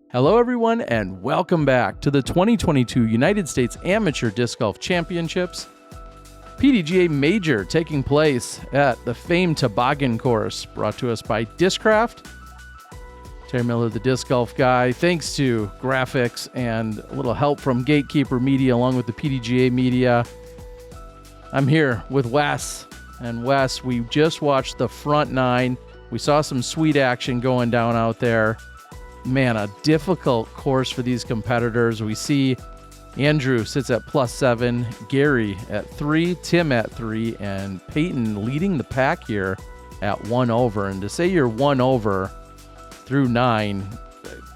Hello everyone and welcome back to the 2022 United States Amateur Disc Golf Championships. PDGA Major taking place at the famed Toboggan course, brought to us by Discraft. Terry Miller, the disc golf guy, thanks to graphics and a little help from Gatekeeper Media along with the PDGA Media. I'm here with Wes. And Wes, we just watched the front nine. We saw some sweet action going down out there. Man, a difficult course for these competitors. We see Andrew sits at +7, Gary at 3, Tim at 3, and Payton leading the pack here at 1 over. And to say you're 1 over through 9,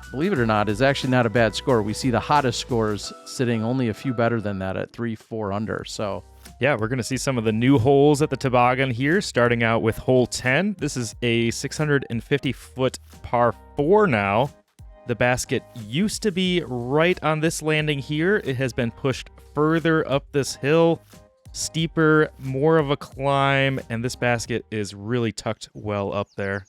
believe it or not, is actually not a bad score. We see the hottest scores sitting only a few better than that at 3, 4 under. So yeah, we're going to see some of the new holes at the Toboggan here, starting out with hole 10. This is a 650-foot par 4 now. The basket used to be right on this landing here. It has been pushed further up this hill, steeper, more of a climb, and this basket is really tucked well up there.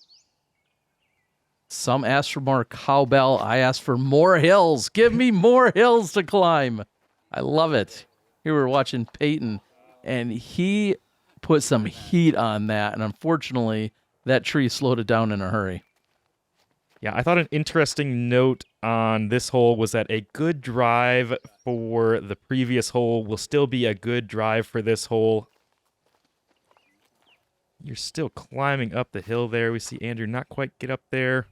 Some asked for more cowbell. I asked for more hills. Give me more hills to climb. I love it. Here we're watching Payton, and he put some heat on that, and unfortunately, that tree slowed it down in a hurry. Yeah, I thought an interesting note on this hole was that a good drive for the previous hole will still be a good drive for this hole. You're still climbing up the hill there. We see Andrew not quite get up there.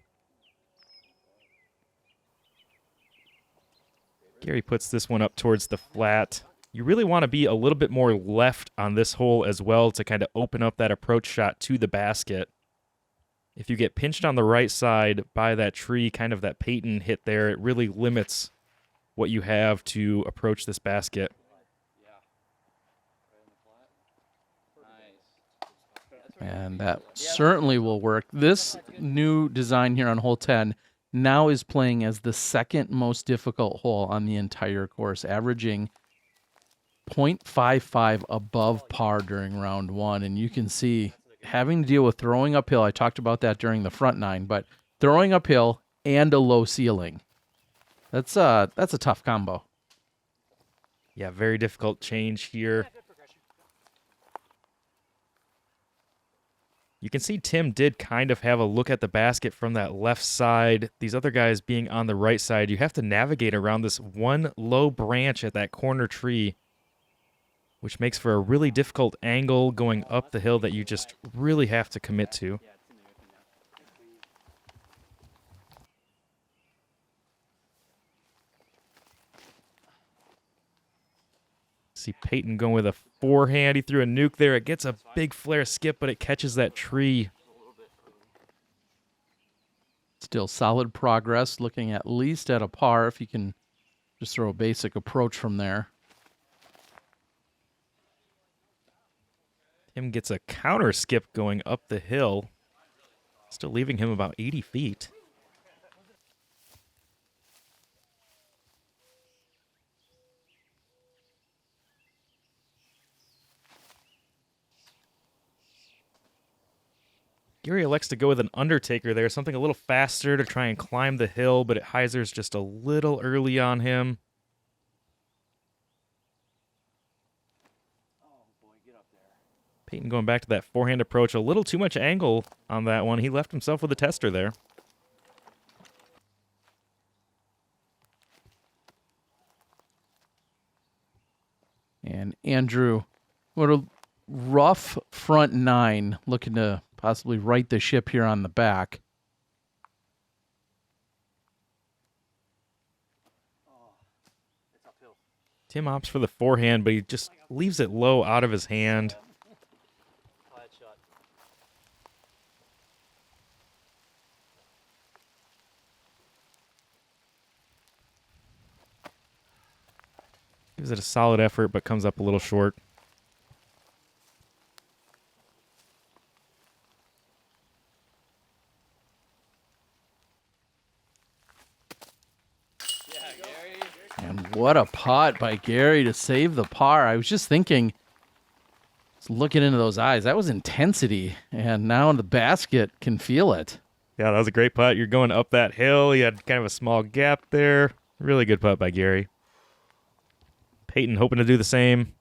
Gary puts this one up towards the flat. You really want to be a little bit more left on this hole as well to kind of open up that approach shot to the basket. If you get pinched on the right side by that tree, kind of that Payton hit there, it really limits what you have to approach this basket. And that certainly will work. This new design here on hole 10 now is playing as the second most difficult hole on the entire course, averaging 0.55 above par during round 1. And you can see having to deal with throwing uphill. I talked about that during the front nine, but throwing uphill and a low ceiling. That's a tough combo. Yeah, very difficult change here. You can see Tim did kind of have a look at the basket from that left side. These other guys being on the right side, you have to navigate around this one low branch at that corner tree, which makes for a really difficult angle going up the hill that you just really have to commit to. See Payton going with a forehand. He threw a nuke there. It gets a big flare skip, but it catches that tree. Still solid progress, looking at least at a par if you can just throw a basic approach from there. Tim gets a counter skip going up the hill, still leaving him about 80 feet. Gary elects to go with an undertaker there, something a little faster to try and climb the hill, but Heiser's just a little early on him. Payton going back to that forehand approach. A little too much angle on that one. He left himself with a tester there. And Andrew, what a rough front nine, looking to possibly right the ship here on the back. Tim opts for the forehand, but he just leaves it low out of his hand. Gives it a solid effort, but comes up a little short. And what a putt by Gary to save the par. I was just thinking, looking into those eyes, that was intensity, and now the basket can feel it. Yeah, that was a great putt. You're going up that hill. You had kind of a small gap there. Really good putt by Gary. Payton hoping to do the same.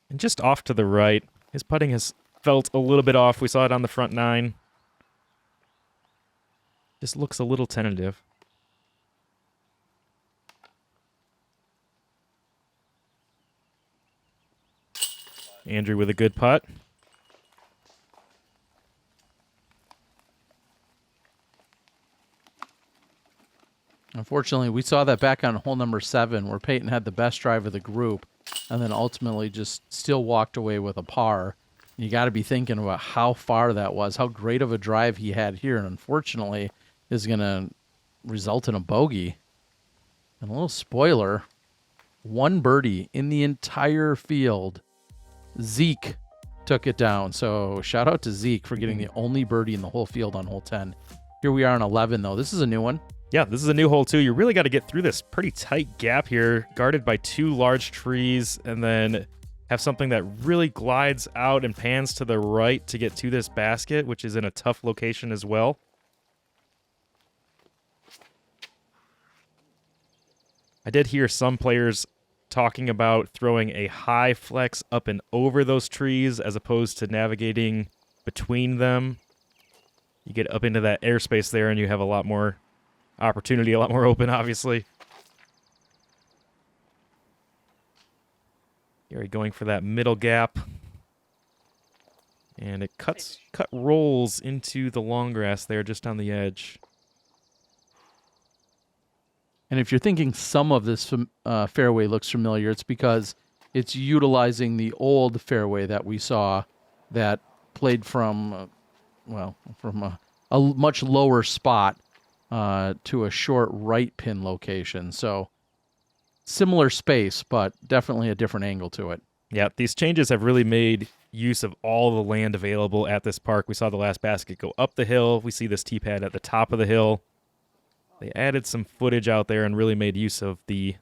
And just off to the right. His putting has felt a little bit off. We saw it on the front nine. Just looks a little tentative. Andrew with a good putt. Unfortunately, we saw that back on hole number 7 where Payton had the best drive of the group and then ultimately just still walked away with a par. You got to be thinking about how far that was, how great of a drive he had here, and unfortunately is going to result in a bogey. And a little spoiler, one birdie in the entire field. Zeke took it down. So shout out to Zeke for getting the only birdie in the whole field on hole 10. Here we are on 11, though. This is a new one. Yeah, this is a new hole, too. You really got to get through this pretty tight gap here, guarded by 2 large trees, and then have something that really glides out and pans to the right to get to this basket, which is in a tough location as well. I did hear some players talking about throwing a high flex up and over those trees as opposed to navigating between them. You get up into that airspace there and you have a lot more opportunity, a lot more open, obviously. Gary going for that middle gap. And it rolls into the long grass there just on the edge. And if you're thinking some of this fairway looks familiar, it's because it's utilizing the old fairway that we saw that played from, from a much lower spot to a short right pin location. So similar space, but definitely a different angle to it. Yeah, these changes have really made use of all the land available at this park. We saw the last basket go up the hill. We see this tee pad at the top of the hill. They added some footage out there and really made use of the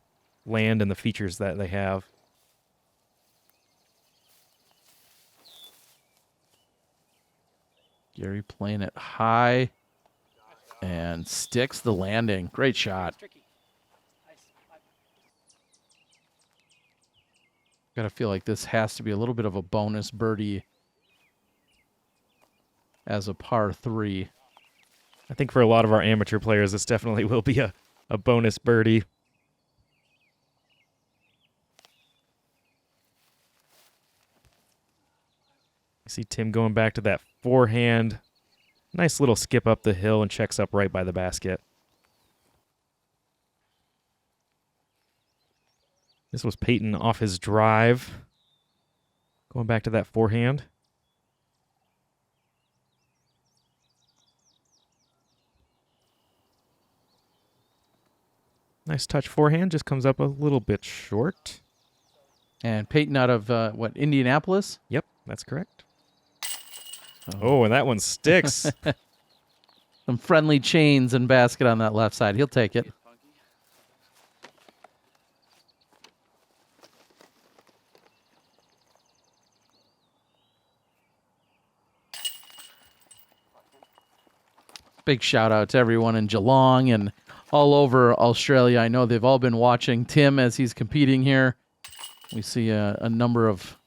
land and the features that they have. Gary playing it high and sticks the landing. Great shot. Gotta feel like this has to be a little bit of a bonus birdie as a par 3. I think for a lot of our amateur players, this definitely will be a bonus birdie. I see Tim going back to that forehand. Nice little skip up the hill and checks up right by the basket. This was Payton off his drive. Going back to that forehand. Nice touch forehand, just comes up a little bit short. And Payton out of, Indianapolis? Yep, that's correct. Oh, and that one sticks. Some friendly chains and basket on that left side. He'll take it. Big shout out to everyone in Geelong and all over Australia. I know they've all been watching Tim as he's competing here. We see a number of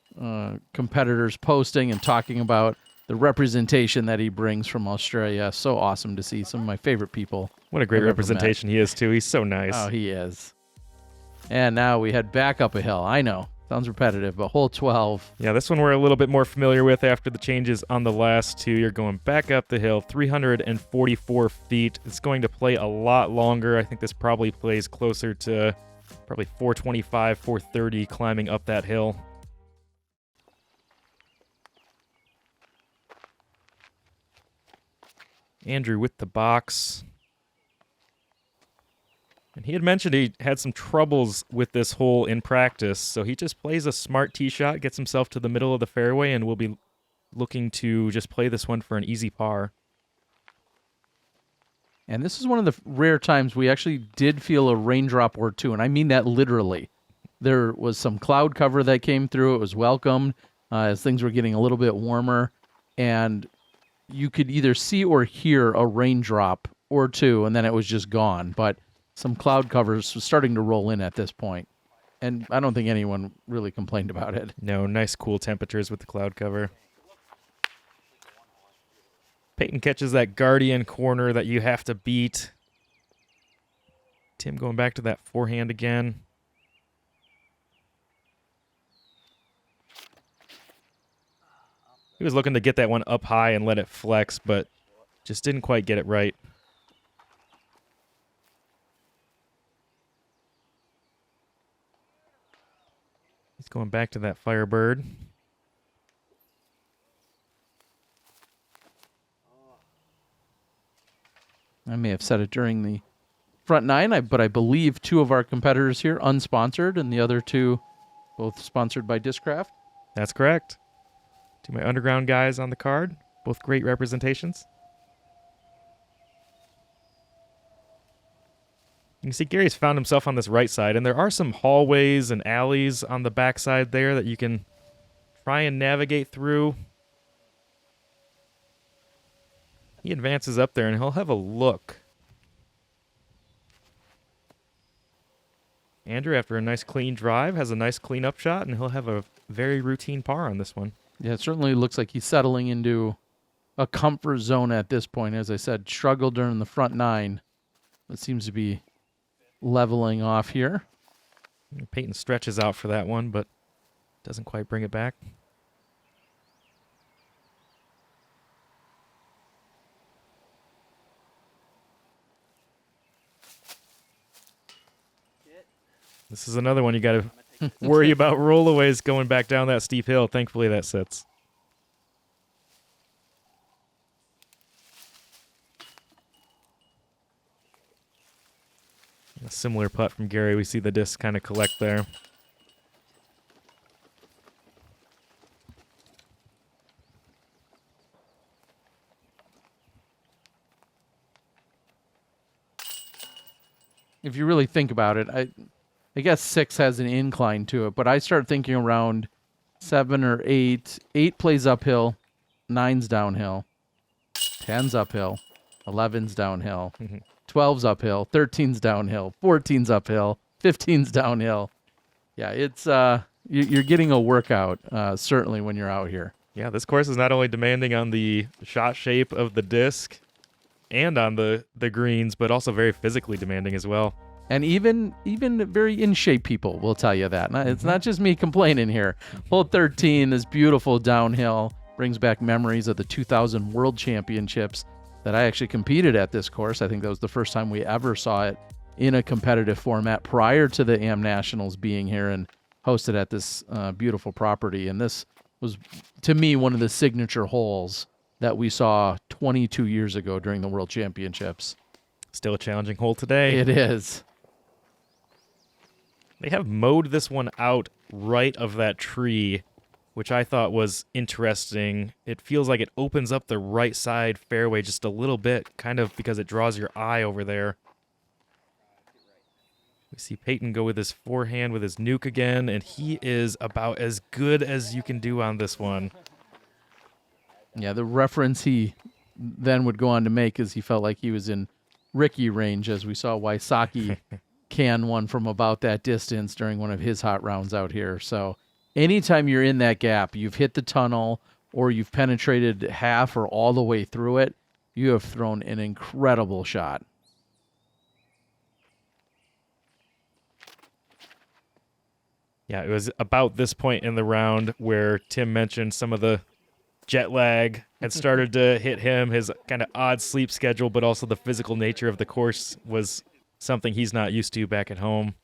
competitors posting and talking about the representation that he brings from Australia. So awesome to see some of my favorite people. What a great representation he is, too. He's so nice. Oh, he is. And now we head back up a hill. I know. Sounds repetitive, but hole 12. Yeah, this one we're a little bit more familiar with after the changes on the last two. You're going back up the hill, 344 feet. It's going to play a lot longer. I think this probably plays closer to probably 425, 430 climbing up that hill. Andrew with the box. And he had mentioned he had some troubles with this hole in practice, so he just plays a smart tee shot, gets himself to the middle of the fairway, and will be looking to just play this one for an easy par. And this is one of the rare times we actually did feel a raindrop or two, and I mean that literally. There was some cloud cover that came through. It was welcomed as things were getting a little bit warmer, and you could either see or hear a raindrop or two, and then it was just gone. But some cloud covers was starting to roll in at this point, and I don't think anyone really complained about it. No, nice cool temperatures with the cloud cover. Payton catches that Guardian corner that you have to beat. Tim going back to that forehand again. He was looking to get that one up high and let it flex, but just didn't quite get it right. He's going back to that Firebird. I may have said it during the front nine, but I believe two of our competitors here unsponsored, and the other two both sponsored by Discraft. That's correct. To my underground guys on the card, both great representations. You can see Gary's found himself on this right side, and there are some hallways and alleys on the back side there that you can try and navigate through. He advances up there, and he'll have a look. Andrew, after a nice clean drive, has a nice clean up shot, and he'll have a very routine par on this one. Yeah, it certainly looks like he's settling into a comfort zone at this point. As I said, struggled during the front nine, but seems to be leveling off here. Payton stretches out for that one, but doesn't quite bring it back. This is another one you got to worry about rollaways going back down that steep hill. Thankfully, that sits. A similar putt from Gary. We see the disc kind of collect there. If you really think about it, I guess 6 has an incline to it, but I start thinking around 7 or 8. 8 plays uphill, 9's downhill, 10's uphill, 11's downhill, 12's uphill, 13's downhill, 14's uphill, 15's downhill. Yeah, it's you're getting a workout certainly when you're out here. Yeah, this course is not only demanding on the shot shape of the disc and on the greens, but also very physically demanding as well. And even very in-shape people will tell you that. It's not just me complaining here. Hole 13, this beautiful downhill, brings back memories of the 2000 World Championships that I actually competed at this course. I think that was the first time we ever saw it in a competitive format prior to the AM Nationals being here and hosted at this beautiful property. And this was, to me, one of the signature holes that we saw 22 years ago during the World Championships. Still a challenging hole today. It is. They have mowed this one out right of that tree, which I thought was interesting. It feels like it opens up the right side fairway just a little bit, kind of because it draws your eye over there. We see Payton go with his forehand with his nuke again, and he is about as good as you can do on this one. Yeah, the reference he then would go on to make is he felt like he was in Ricky range, as we saw Wysocki can one from about that distance during one of his hot rounds out here. So anytime you're in that gap, you've hit the tunnel or you've penetrated half or all the way through it, you have thrown an incredible shot. Yeah, it was about this point in the round where Tim mentioned some of the jet lag had started to hit him, his kind of odd sleep schedule, but also the physical nature of the course was something he's not used to back at home.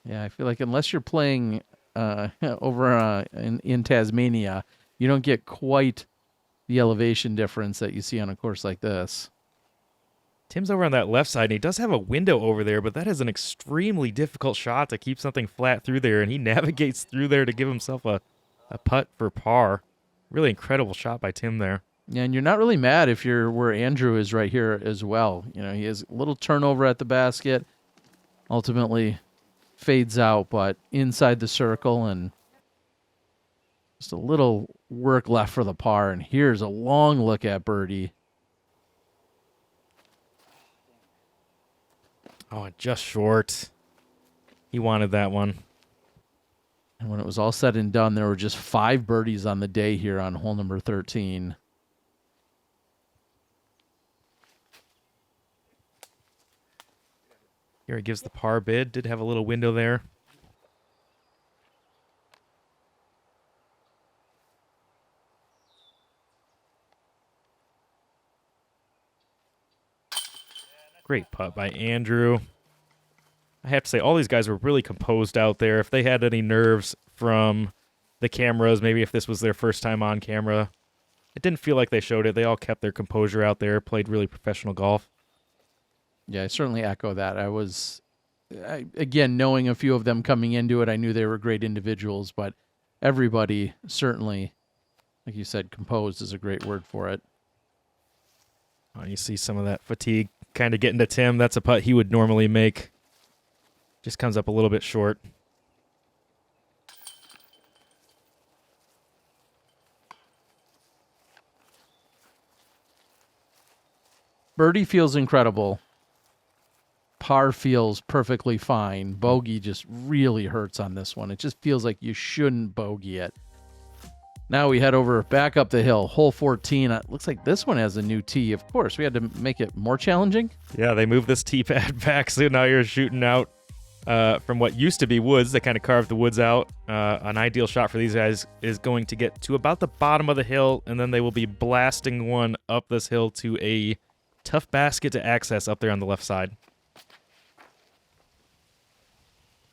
Yeah, I feel like unless you're playing over in Tasmania, you don't get quite the elevation difference that you see on a course like this. Tim's over on that left side, and he does have a window over there, but that is an extremely difficult shot to keep something flat through there, and he navigates through there to give himself a putt for par. Really incredible shot by Tim there. And you're not really mad if you're where Andrew is right here as well. You know, he has a little turnover at the basket, ultimately fades out, but inside the circle, and just a little work left for the par. And here's a long look at birdie. Oh, just short. He wanted that one. And when it was all said and done, there were just 5 birdies on the day here on hole number 13. Here he gives the par bid. Did have a little window there. Great putt by Andrew. I have to say, all these guys were really composed out there. If they had any nerves from the cameras, maybe if this was their first time on camera, it didn't feel like they showed it. They all kept their composure out there, played really professional golf. Yeah, I certainly echo that. Again, knowing a few of them coming into it, I knew they were great individuals, but everybody certainly, like you said, composed is a great word for it. Oh, you see some of that fatigue kind of getting to Tim. That's a putt he would normally make. Just comes up a little bit short. Birdie feels incredible. Par feels perfectly fine. Bogey just really hurts on this one. It just feels like you shouldn't bogey it. Now we head over back up the hill, hole 14. It looks like this one has a new tee. Of course, we had to make it more challenging. Yeah, they moved this tee pad back, so now you're shooting out from what used to be woods. They kind of carved the woods out. An ideal shot for these guys is going to get to about the bottom of the hill, and then they will be blasting one up this hill to a tough basket to access up there on the left side.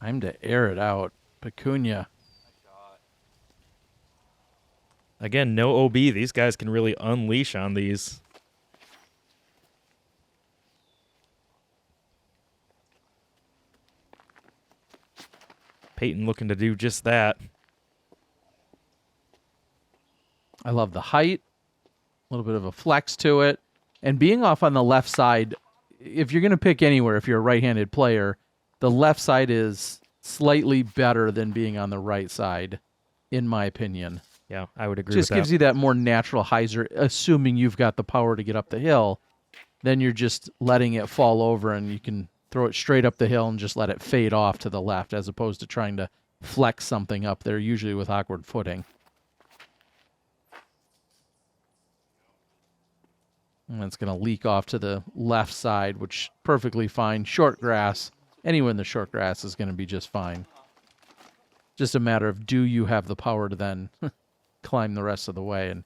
Time to air it out. Pecunia. Again, no OB. These guys can really unleash on these. Payton looking to do just that. I love the height. A little bit of a flex to it. And being off on the left side, if you're going to pick anywhere, if you're a right-handed player, the left side is slightly better than being on the right side, in my opinion. Yeah, I would agree with that. Just gives you that more natural hyzer, assuming you've got the power to get up the hill. Then you're just letting it fall over, and you can throw it straight up the hill and just let it fade off to the left, as opposed to trying to flex something up there, usually with awkward footing. And it's going to leak off to the left side, which perfectly fine. Short grass. Anywhere in the short grass is going to be just fine. Just a matter of, do you have the power to then climb the rest of the way? And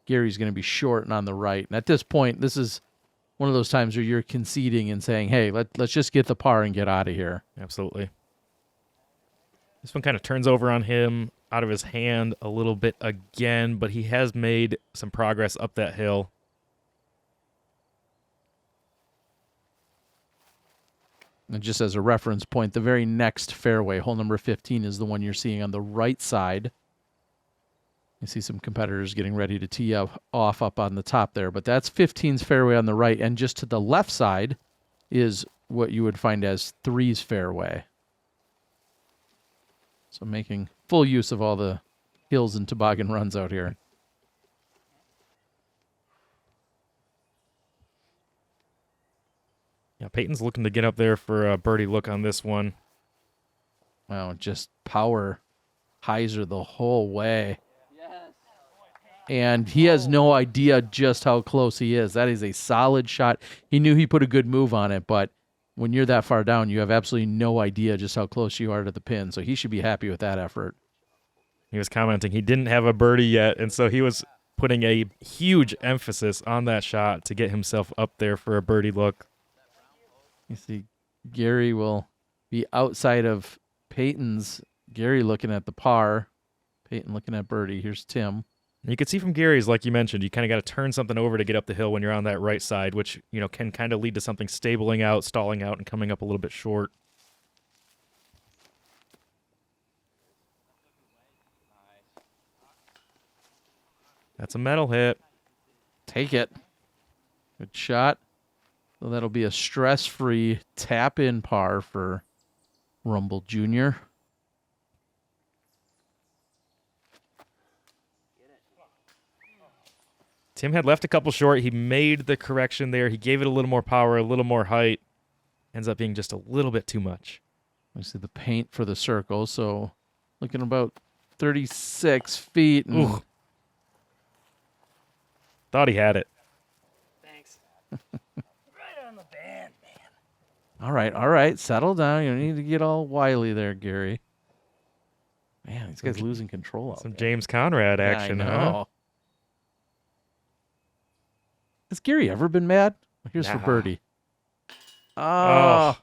Gary's going to be short and on the right. And at this point, this is one of those times where you're conceding and saying, hey, let's just get the par and get out of here. Absolutely. This one kind of turns over on him, out of his hand a little bit again, but he has made some progress up that hill. And just as a reference point, the very next fairway, hole number 15, is the one you're seeing on the right side. You see some competitors getting ready to tee off up on the top there, but that's 15's fairway on the right, and just to the left side is what you would find as 3's fairway. So making full use of all the hills and toboggan runs out here. Yeah, Payton's looking to get up there for a birdie look on this one. Wow, just power hyzer the whole way. And he has no idea just how close he is. That is a solid shot. He knew he put a good move on it, but when you're that far down, you have absolutely no idea just how close you are to the pin. So he should be happy with that effort. He was commenting he didn't have a birdie yet, and so he was putting a huge emphasis on that shot to get himself up there for a birdie look. You see, Gary will be outside of Payton's. Gary looking at the par. Payton looking at birdie. Here's Tim. You can see from Gary's, like you mentioned, you kind of got to turn something over to get up the hill when you're on that right side, which, you know, can kind of lead to something stabling out, stalling out, and coming up a little bit short. That's a metal hit. Take it. Good shot. So that'll be a stress-free tap-in par for Rumble Jr. Tim had left a couple short. He made the correction there. He gave it a little more power, a little more height. Ends up being just a little bit too much. I see the paint for the circle, so looking about 36 feet. And Ooh. Thought he had it. Thanks. Right on the band, man. All right. Settle down. You don't need to get all wily there, Gary. Man, these guys losing control out Some there. James Conrad action, I know. huh? Has Gary ever been mad? Here's for Nah. birdie. Oh.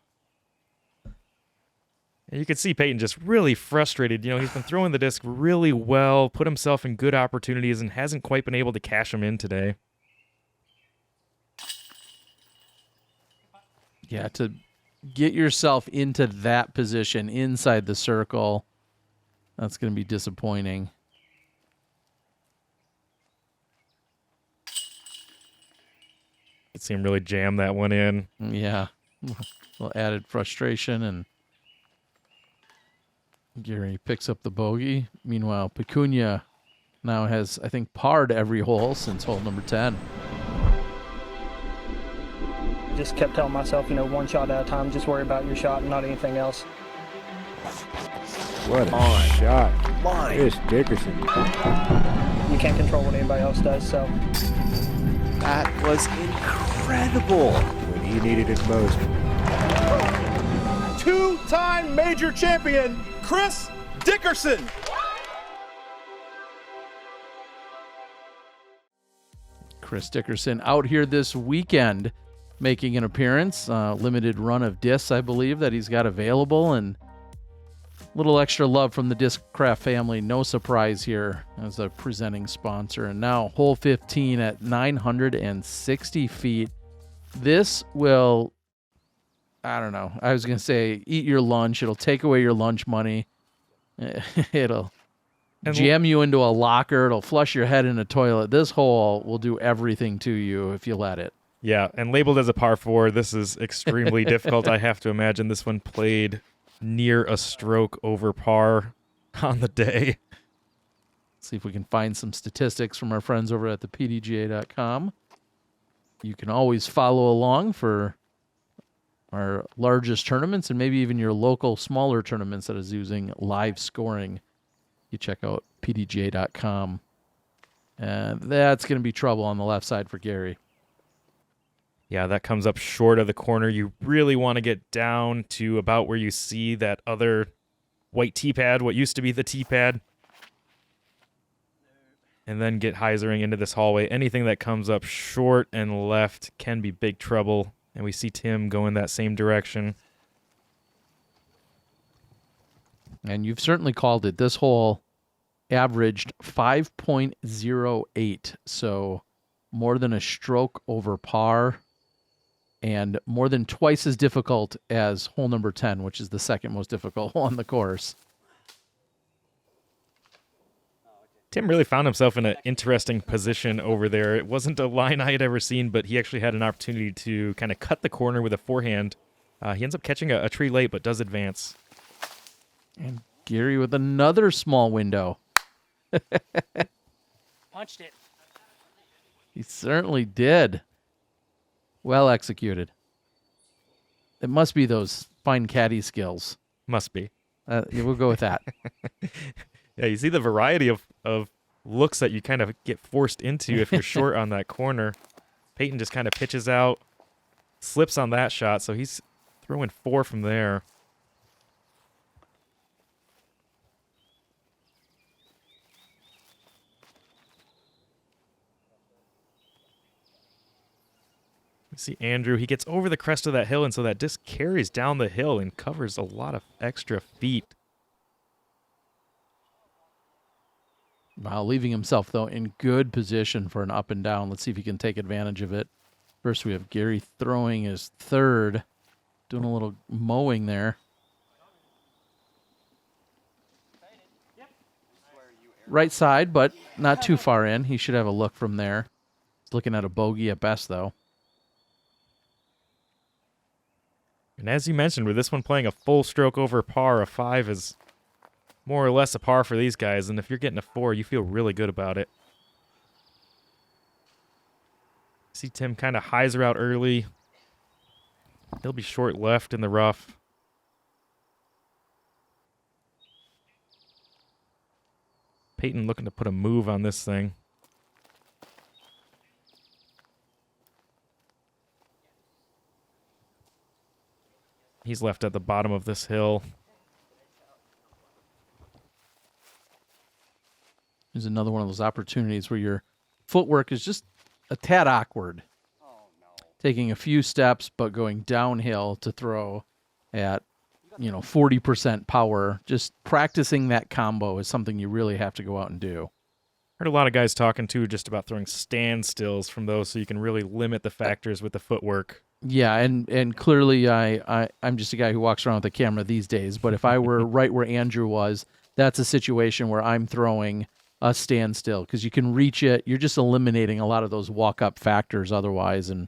And you can see Payton just really frustrated. You know, he's been throwing the disc really well, put himself in good opportunities, and hasn't quite been able to cash them in today. Yeah, to get yourself into that position inside the circle, that's going to be disappointing. Could see him really jam that one in. Yeah, a little added frustration, and Gary picks up the bogey. Meanwhile, Pecunia now has, I think, parred every hole since hole number 10. Just kept telling myself, you know, one shot at a time. Just worry about your shot and not anything else. What a shot. Here's Dickerson. You can't control what anybody else does, so That was incredible when he needed it most. Two-time major champion, Chris Dickerson. Chris Dickerson out here this weekend making an appearance. Limited run of discs, I believe, that he's got available, and a little extra love from the Discraft family. No surprise here as a presenting sponsor. And now hole 15 at 960 feet. This will, I don't know, I was going to say eat your lunch. It'll take away your lunch money. It'll jam you into a locker. It'll flush your head in a toilet. This hole will do everything to you if you let it. Yeah, and labeled as a par 4, this is extremely difficult. I have to imagine this one played near a stroke over par on the day. See if we can find some statistics from our friends over at the PDGA.com. You can always follow along for our largest tournaments and maybe even your local smaller tournaments that is using live scoring. You check out PDGA.com. And that's going to be trouble on the left side for Gary. Yeah, that comes up short of the corner. You really want to get down to about where you see that other white tee pad, what used to be the tee pad, and then get hyzering into this hallway. Anything that comes up short and left can be big trouble, and we see Tim go in that same direction. And you've certainly called it. This hole averaged 5.08, so more than a stroke over par, and more than twice as difficult as hole number 10, which is the second most difficult hole on the course. Tim really found himself in an interesting position over there. It wasn't a line I had ever seen, but he actually had an opportunity to kind of cut the corner with a forehand. He ends up catching a tree late, but does advance. And Gary with another small window. punched it. He certainly did. Well executed. It must be those fine caddy skills. Must be. Yeah, we'll go with that. Yeah, you see the variety of looks that you kind of get forced into if you're short on that corner. Payton just kind of pitches out, slips on that shot, so he's throwing 4 from there. You see Andrew, he gets over the crest of that hill, and so that disc carries down the hill and covers a lot of extra feet. Wow, leaving himself, though, in good position for an up and down. Let's see if he can take advantage of it. First, we have Gary throwing his third, doing a little mowing there. Right side, but not too far in. He should have a look from there. looking at a bogey at best, though. And as you mentioned, with this one playing a full stroke over par, a 5 is more or less a par for these guys. And if you're getting a 4, you feel really good about it. See Tim kind of hyzer out early. He'll be short left in the rough. Payton looking to put a move on this thing. He's left at the bottom of this hill. There's another one of those opportunities where your footwork is just a tad awkward. Taking a few steps, but going downhill to throw at, 40% power. Just practicing that combo is something you really have to go out and do. Heard a lot of guys talking, too, just about throwing standstills from those so you can really limit the factors with the footwork. Yeah, and clearly I'm just a guy who walks around with a camera these days, but if I were right where Andrew was, that's a situation where I'm throwing a standstill because you can reach it. You're just eliminating a lot of those walk-up factors otherwise, and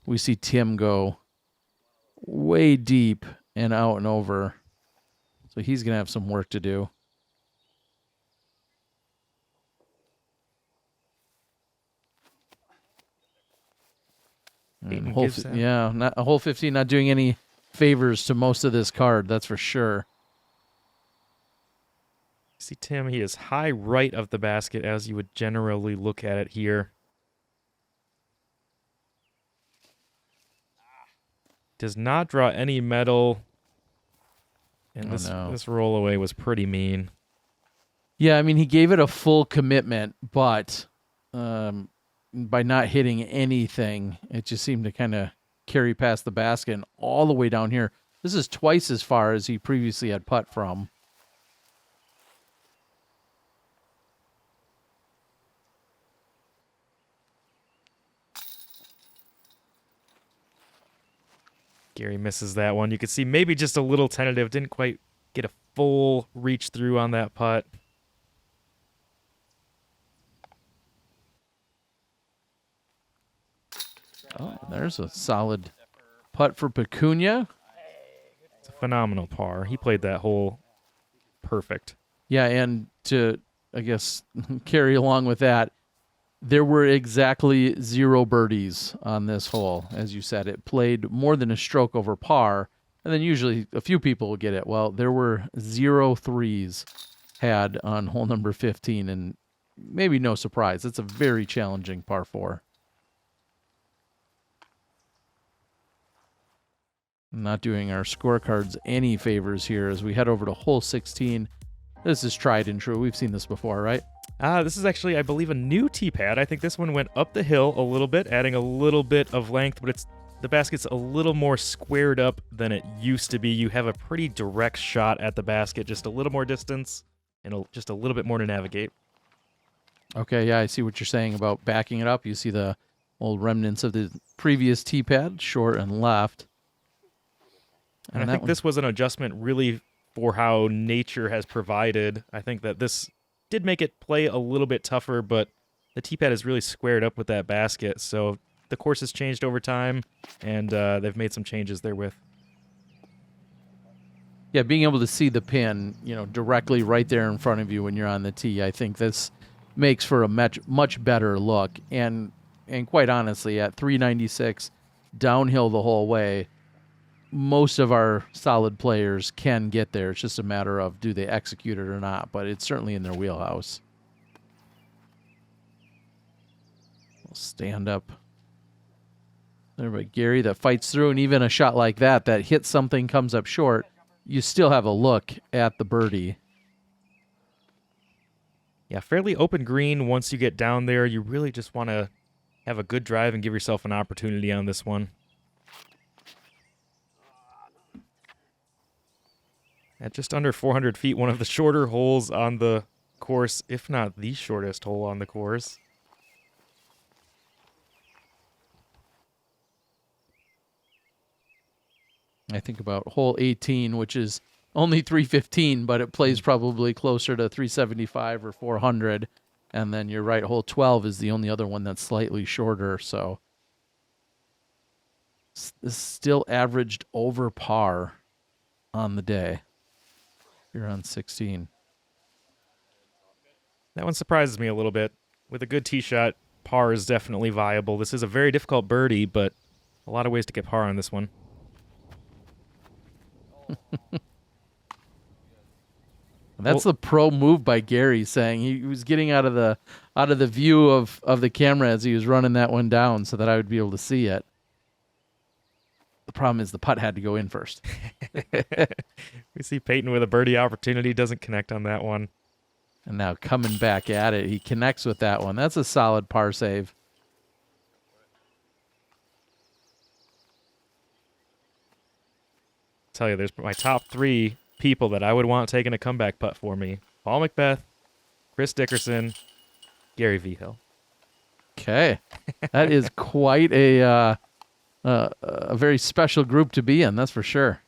we see Tim go way deep and out and over, so he's going to have some work to do. And hole 15 not doing any favors to most of this card, that's for sure. See Tim, he is high right of the basket as you would generally look at it here. Does not draw any metal. And this roll away was pretty mean. Yeah, I mean, he gave it a full commitment, but by not hitting anything, it just seemed to kind of carry past the basket and all the way down here. This is twice as far as he previously had putt from. Gary misses that one. You could see maybe just a little tentative. Didn't quite get a full reach through on that putt. Oh, there's a solid putt for Pecunia. It's a phenomenal par. He played that hole perfect. Yeah, and to, I guess, carry along with that, there were exactly 0 birdies on this hole. As you said, it played more than a stroke over par, and then usually a few people will get it. Well, there were 0 threes had on hole number 15, and maybe no surprise. It's a very challenging par 4. Not doing our scorecards any favors here as we head over to hole 16. This is tried and true. We've seen this before, right? This is actually, I believe, a new tee pad. I think this one went up the hill a little bit, adding a little bit of length, but the basket's a little more squared up than it used to be. You have a pretty direct shot at the basket, just a little more distance and just a little bit more to navigate. Okay, yeah, I see what you're saying about backing it up. You see the old remnants of the previous tee pad, short and left. And I think this was an adjustment really for how nature has provided. I think that this did make it play a little bit tougher, but the tee pad is really squared up with that basket. So the course has changed over time, and they've made some changes therewith. Yeah, being able to see the pin, directly right there in front of you when you're on the tee, I think this makes for a much better look. And quite honestly, at 396, downhill the whole way, most of our solid players can get there. It's just a matter of do they execute it or not, but it's certainly in their wheelhouse. We'll stand up there by Gary that fights through, and even a shot like that hits something, comes up short, you still have a look at the birdie. Yeah, fairly open green once you get down there. You really just want to have a good drive and give yourself an opportunity on this one. At just under 400 feet, one of the shorter holes on the course, if not the shortest hole on the course. I think about hole 18, which is only 315, but it plays probably closer to 375 or 400. And then you're right, hole 12 is the only other one that's slightly shorter. So this still averaged over par on the day. You're on 16. That one surprises me a little bit. With a good tee shot, par is definitely viable. This is a very difficult birdie, but a lot of ways to get par on this one. That's the pro move by Gary, saying he was getting out of the view of the camera as he was running that one down so that I would be able to see it. The problem is the putt had to go in first. We see Payton with a birdie opportunity, doesn't connect on that one. And now coming back at it, he connects with that one. That's a solid par save. Tell you, there's my top 3 people that I would want taking a comeback putt for me. Paul Macbeth, Chris Dickerson, Gary Vigil. Okay. That is quite a very special group to be in, that's for sure.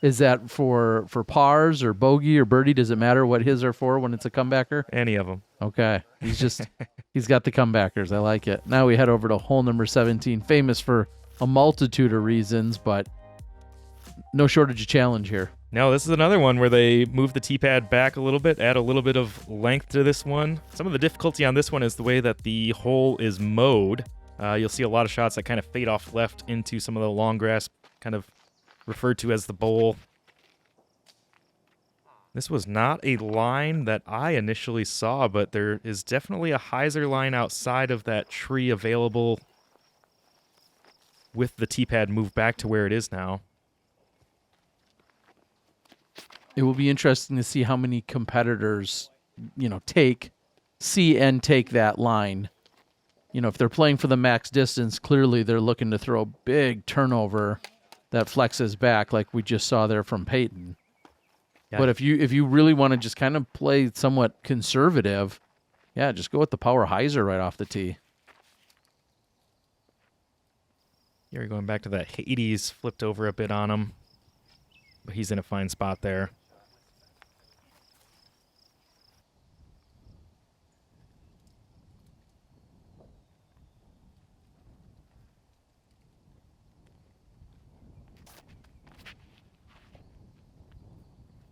Is that for pars or bogey or birdie? Does it matter what his are for when it's a comebacker? Any of them. Okay. He's got the comebackers. I like it. Now we head over to hole number 17, famous for a multitude of reasons, but no shortage of challenge here. No, this is another one where they move the tee pad back a little bit, add a little bit of length to this one. Some of the difficulty on this one is the way that the hole is mowed. You'll see a lot of shots that kind of fade off left into some of the long grass, kind of referred to as the bowl. This was not a line that I initially saw, but there is definitely a hyzer line outside of that tree available with the tee pad moved back to where it is now. It will be interesting to see how many competitors, see and take that line. If they're playing for the max distance, clearly they're looking to throw a big turnover that flexes back like we just saw there from Payton. Yeah. But if you really want to just kind of play somewhat conservative, yeah, just go with the power hyzer right off the tee. You're going back to that Hades, flipped over a bit on him. But he's in a fine spot there.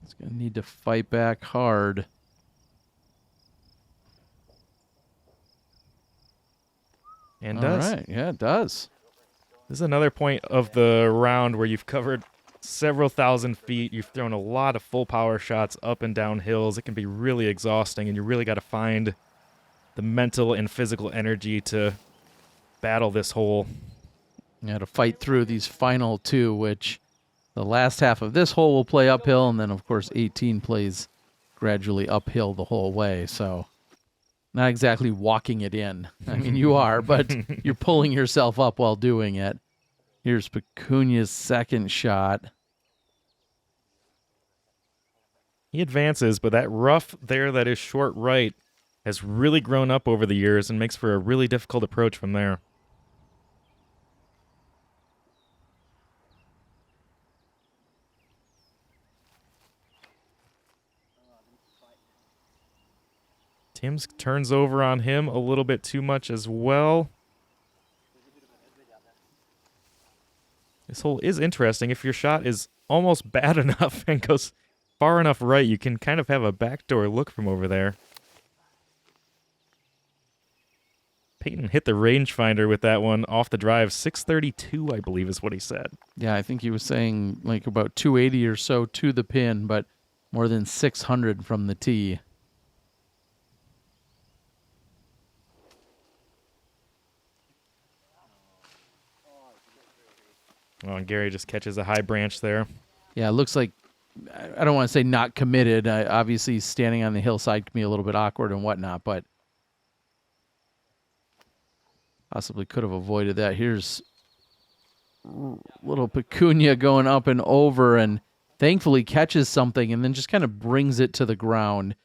He's going to need to fight back hard. And does. All right. Yeah, it does. This is another point of the round where you've covered several thousand feet. You've thrown a lot of full power shots up and down hills. It can be really exhausting, and you really got to find the mental and physical energy to battle this hole. Yeah, to fight through these final 2, which the last half of this hole will play uphill, and then, of course, 18 plays gradually uphill the whole way. So not exactly walking it in. I mean, you are, but you're pulling yourself up while doing it. Here's Pecunia's second shot. He advances, but that rough there that is short right has really grown up over the years and makes for a really difficult approach from there. Tim's turns over on him a little bit too much as well. This hole is interesting. If your shot is almost bad enough and goes far enough right, you can kind of have a backdoor look from over there. Payton hit the rangefinder with that one off the drive. 632, I believe, is what he said. Yeah, I think he was saying like about 280 or so to the pin, but more than 600 from the tee. Oh, and Gary just catches a high branch there. Yeah, it looks like, I don't want to say not committed. Obviously, standing on the hillside can be a little bit awkward and whatnot, but possibly could have avoided that. Here's little Pecunia going up and over, and thankfully catches something and then just kind of brings it to the ground.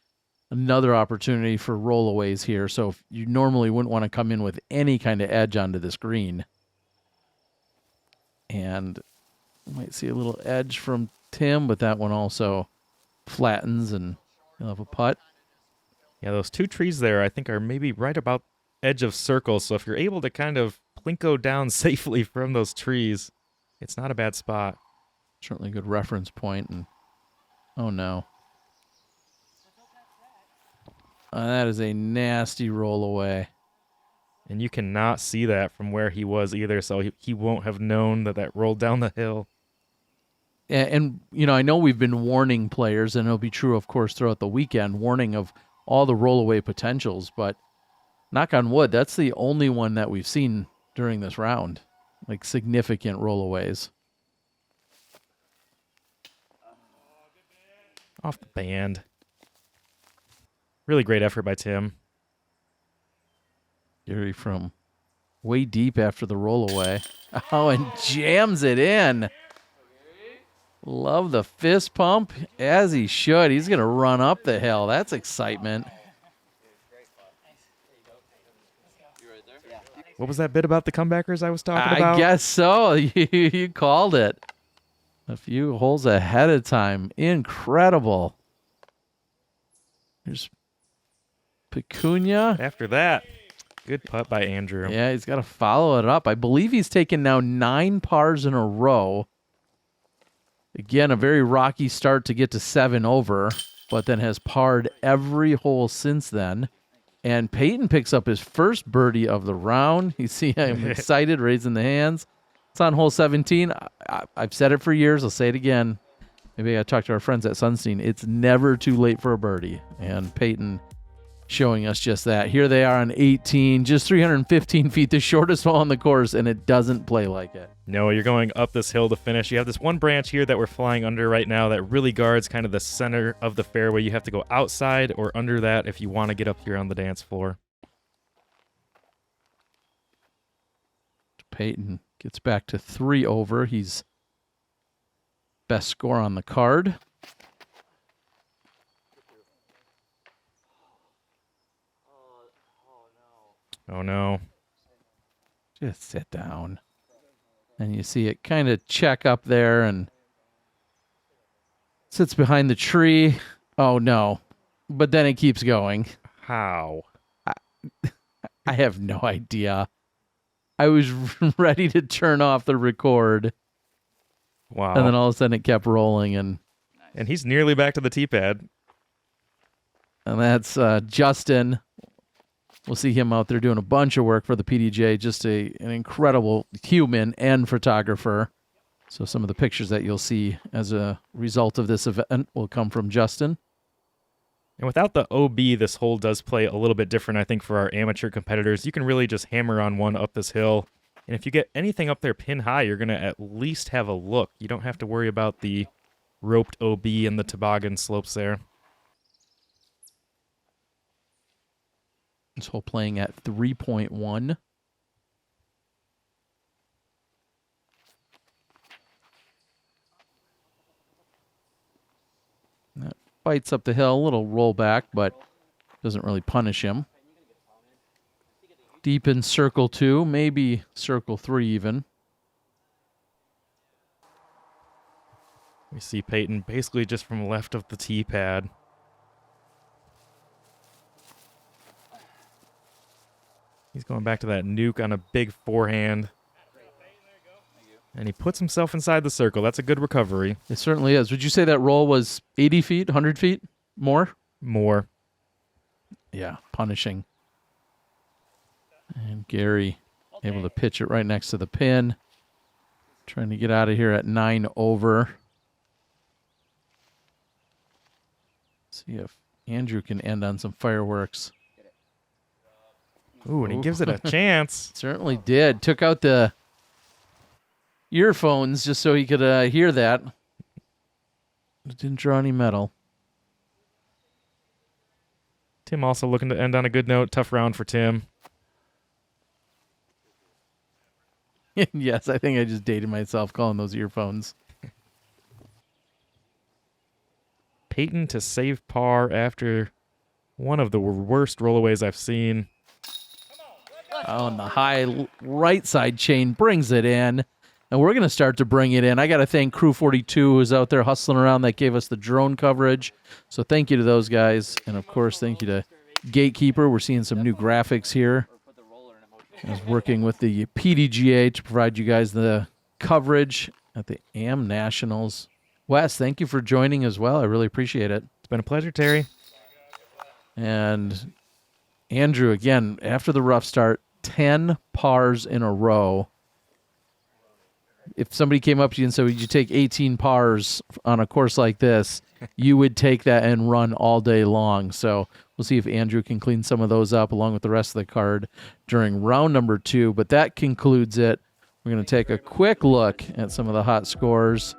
Another opportunity for rollaways here. So if you normally wouldn't want to come in with any kind of edge onto this green. And you might see a little edge from Tim, but that one also flattens and you'll have a putt. Yeah, those two trees there, I think, are maybe right about edge of circle. So if you're able to kind of plinko down safely from those trees, it's not a bad spot. Certainly a good reference point. And oh no. That is a nasty roll away. And you cannot see that from where he was either, so he won't have known that that rolled down the hill. And, you know, I know we've been warning players, and it'll be true, of course, throughout the weekend, warning of all the rollaway potentials, but knock on wood, that's the only one that we've seen during this round, like significant rollaways. Off the band. Really great effort by Tim. Gary from way deep after the rollaway. Oh, and jams it in. Love the fist pump, as he should. He's going to run up the hill. That's excitement. What was that bit about the comebackers I was talking about? I guess so. You called it. A few holes ahead of time. Incredible. Here's Pecunia. After that, good putt by Andrew. Yeah, he's got to follow it up. I believe he's taken now 9 pars in a row. Again, a very rocky start to get to 7 over, but then has parred every hole since then. And Payton picks up his first birdie of the round. You see I'm excited, raising the hands. It's on hole 17. I've said it for years. I'll say it again. Maybe I talked to our friends at Sunstein. It's never too late for a birdie. And Payton showing us just that. Here they are on 18, just 315 feet, the shortest hole on the course, and it doesn't play like it. No, you're going up this hill to finish. You have this one branch here that we're flying under right now that really guards kind of the center of the fairway. You have to go outside or under that if you want to get up here on the dance floor. Payton gets back to 3 over. He's best score on the card. Oh, no. Just sit down. And you see it kind of check up there and sits behind the tree. Oh, no. But then it keeps going. How? I have no idea. I was ready to turn off the record. Wow. And then all of a sudden it kept rolling. And he's nearly back to the tee pad. And that's Justin. We'll see him out there doing a bunch of work for the PDGA. Just an incredible human and photographer. So some of the pictures that you'll see as a result of this event will come from Justin. And without the OB, this hole does play a little bit different, I think, for our amateur competitors. You can really just hammer on one up this hill. And if you get anything up there pin high, you're going to at least have a look. You don't have to worry about the roped OB and the toboggan slopes there. This hole playing at 3.1. That bites up the hill, a little rollback, but doesn't really punish him. Deep in circle 2, maybe circle 3 even. We see Payton basically just from left of the tee pad. He's going back to that nuke on a big forehand. And he puts himself inside the circle. That's a good recovery. It certainly is. Would you say that roll was 80 feet, 100 feet? More? More. Yeah, punishing. And Gary able to pitch it right next to the pin. Trying to get out of here at 9 over. See if Andrew can end on some fireworks. Ooh, and he gives it a chance. Certainly did. Took out the earphones just so he could hear that. It didn't draw any metal. Tim also looking to end on a good note. Tough round for Tim. Yes, I think I just dated myself calling those earphones. Payton to save par after one of the worst rollaways I've seen. On the high right side chain, brings it in. And we're going to start to bring it in. I got to thank Crew 42 who's out there hustling around that gave us the drone coverage. So thank you to those guys. And, of course, thank you to gatekeeper. We're seeing some new graphics here. I was working with the PDGA to provide you guys the coverage at the AM Nationals. Wes, thank you for joining as well. I really appreciate it. It's been a pleasure, Terry. And Andrew, again, after the rough start, 10 pars in a row. If somebody came up to you and said, would you take 18 pars on a course like this, you would take that and run all day long. So we'll see if Andrew can clean some of those up along with the rest of the card during round number 2. But that concludes it. We're going to take a quick look at some of the hot scores.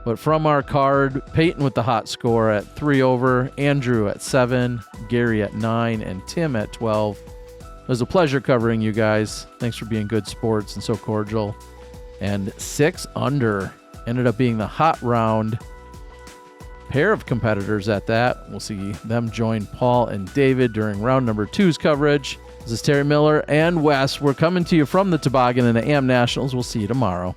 But from our card, Payton with the hot score at 3 over, Andrew at 7, Gary at 9, and Tim at 12. It was a pleasure covering you guys. Thanks for being good sports and so cordial. And 6 under ended up being the hot round. Pair of competitors at that. We'll see them join Paul and David during round number 2's coverage. This is Terry Miller and Wes. We're coming to you from the Toboggan and the AM Nationals. We'll see you tomorrow.